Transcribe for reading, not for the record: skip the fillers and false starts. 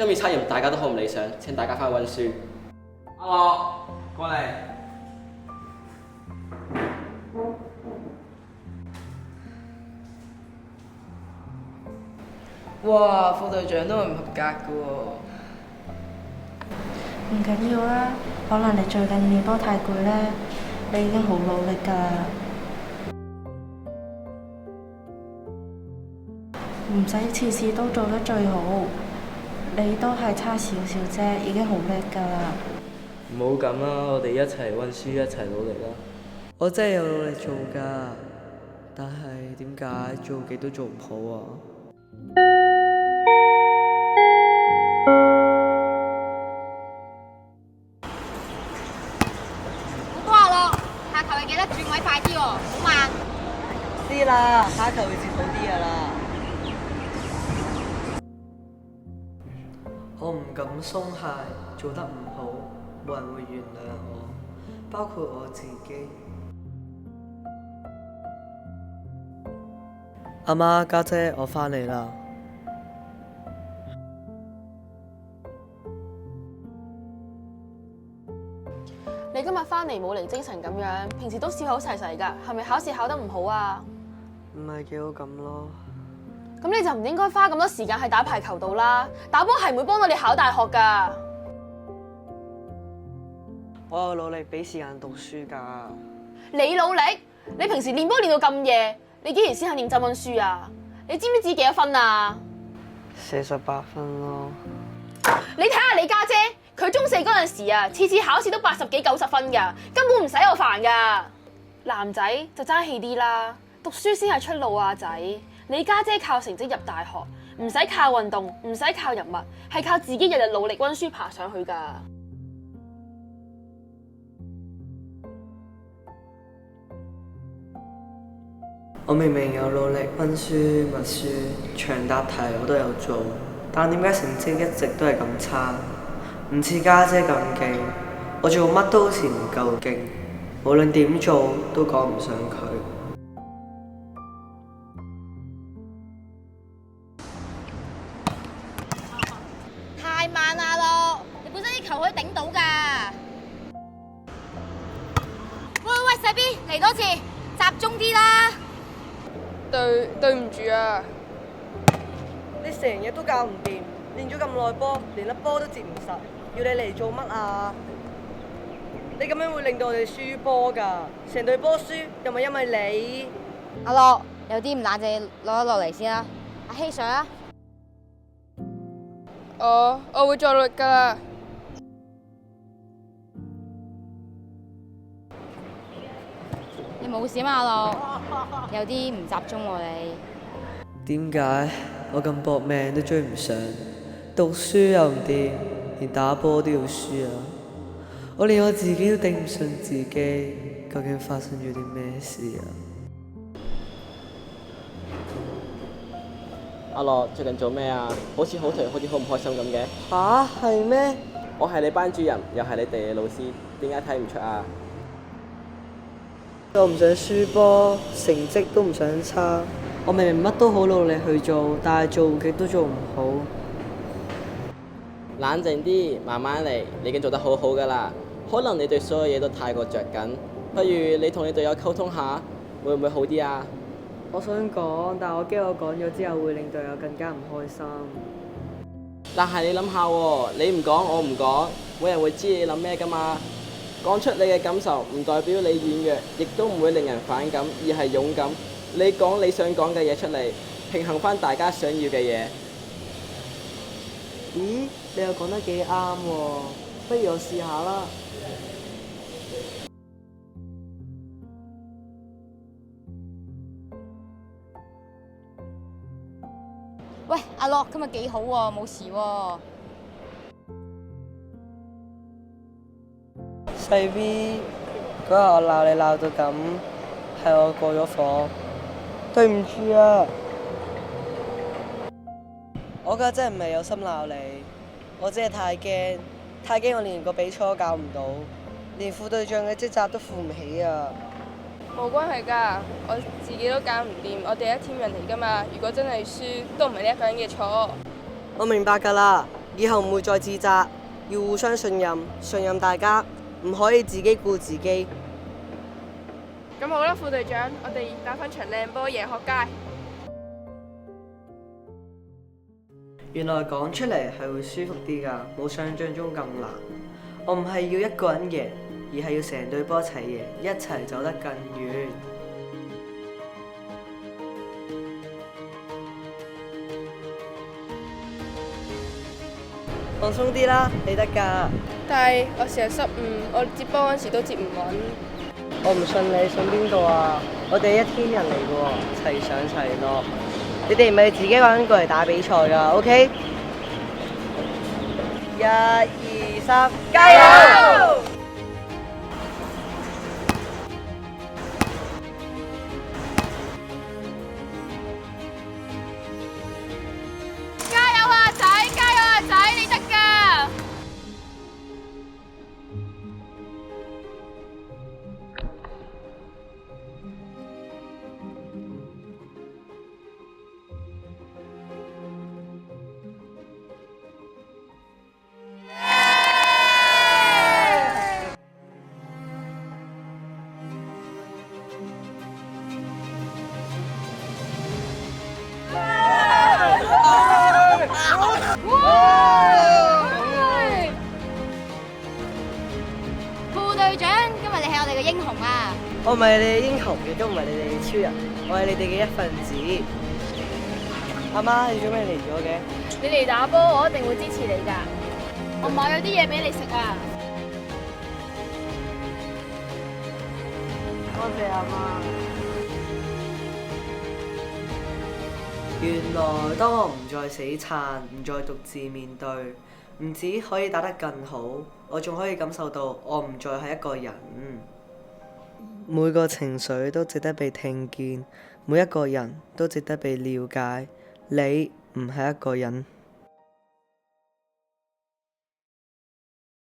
今次測驗大家都好唔理想，請大家翻去温書。阿樂，過嚟。哇，副隊長都唔合格㗎喎。唔緊要啦，可能你最近練波太攰咧，你已經好努力㗎啦。唔使次次都做得最好，你都係差少少啫，已經好叻㗎啦。唔好咁啦，我哋一齊温書，一齊努力啦。我真係有努力做㗎，但係點解做極都做唔好啊？好多下咯，下球你記得轉位快啲喎，好慢。知啦，下球會接好啲㗎啦。我唔敢鬆懈，做得唔好，冇人會原諒我，包括我自己。阿媽，家姐，我返嚟啦。你今日翻嚟冇嚟精神咁樣，平時都笑口齊齊㗎，係咪考試考得唔好啊？唔係幾好咁咯。咁你就唔應該花咁多時間喺打排球度啦，打波係唔會幫到你考大學㗎。我有努力俾時間讀書㗎。你努力？你平時練波練到咁夜，你幾時先肯認真温書啊？你知唔知自己幾多分啊48分咯。你睇下你家姐，佢中四嗰陣時啊，次次考試都80幾90分㗎，根本唔使我煩㗎。男仔就爭氣啲啦，讀書先係出路啊仔。你家姐靠成績入大學，唔使靠運動，唔使靠人脈，係靠自己日日努力温書爬上去㗎。我明明有努力温書、默書、長答題我都有做，但點解成績一直都係咁差？唔似家姐咁勁，我做乜都好似唔夠勁，無論點做都趕唔上佢。太慢啦咯，你本身啲球可以頂到㗎。喂，細 B 嚟多次，集中啲啦。對唔住啊！你成日都教唔掂，練咗咁耐波，連粒波都接唔實，要你嚟做乜啊？你咁樣會令到我哋輸波㗎，成隊波輸又咪因為你？阿樂，有啲唔冷靜，攞落嚟先啦。阿希 Sir 啊，我會再努力㗎啦。你冇事嘛？阿樂，有啲唔集中喎你。點解我咁搏命都追唔上？讀書又唔掂，連打波都要輸啊！我連我自己都頂唔順自己，究竟發生咗啲咩事啊？阿樂最近做咩啊？好似好頹，好似好唔開心咁嘅。吓？係咩？我係你班主任，又係你哋嘅老師，點解睇唔出啊？我唔想輸波，成績都唔想差。我明明乜都好努力去做，但係做極都做唔好。冷靜啲，慢慢嚟，你已經做得好好㗎啦。可能你對所有嘢都太過着緊，不如你同你隊友溝通下，會唔會好啲啊？我想講，但我驚我講咗之後會令隊友更加唔開心。但係你諗下喎，你唔講我唔講，冇人會知你諗咩㗎嘛。講出你嘅感受唔代表你軟弱，亦都唔會令人反感，而係勇敢。你講你想講嘅嘢出嚟，平衡返大家想要嘅嘢。咦？你又講得幾啱喎，不如我試下啦。喂，阿樂今日幾好喎，冇事喎。細 B，嗰日我鬧你鬧到咁，係我過咗火，對唔住啊！我家真係唔係有心鬧你，我只係太驚我連個比賽都搞唔到，連副隊長嘅職責都負唔起啊！冇關係㗎，我自己都搞唔掂，我哋一 team 人嚟㗎嘛。如果真係輸，都唔係呢一個人嘅錯。我明白㗎啦，以後唔會再自責，要互相信任，信任大家，唔可以自己顧自己。咁好啦，副隊長，我哋打返場靚波贏學界。原來講出嚟係會舒服啲㗎，冇想像中咁難。我唔係要一個人贏，而係要成隊波一齊贏，一齊走得更遠。放鬆啲啦，你得㗎。但係我成日失誤，我接波嗰時都接唔穩。我唔信你，信邊個啊？我哋一 team 人嚟㗎喎，齊上齊落。你哋唔係自己一個人過嚟打比賽㗎 ，OK？ 1、2、3，加油！加油啊仔！加油啊仔！你得㗎！副隊長，今日你係我哋嘅英雄啊！我唔係你哋英雄，亦都唔係你哋嘅超人，我係你哋嘅一份子。阿媽，你做咩嚟咗嘅？你嚟打波，我一定會支持你㗎。我買咗啲嘢俾你食啊！多謝阿媽。原來當我唔再死撐，唔再獨自面對，唔止可以打得更好，我仲可以感受到我唔再係一個人。每個情緒都值得被聽見，每一個人都值得被了解。你唔係一個人。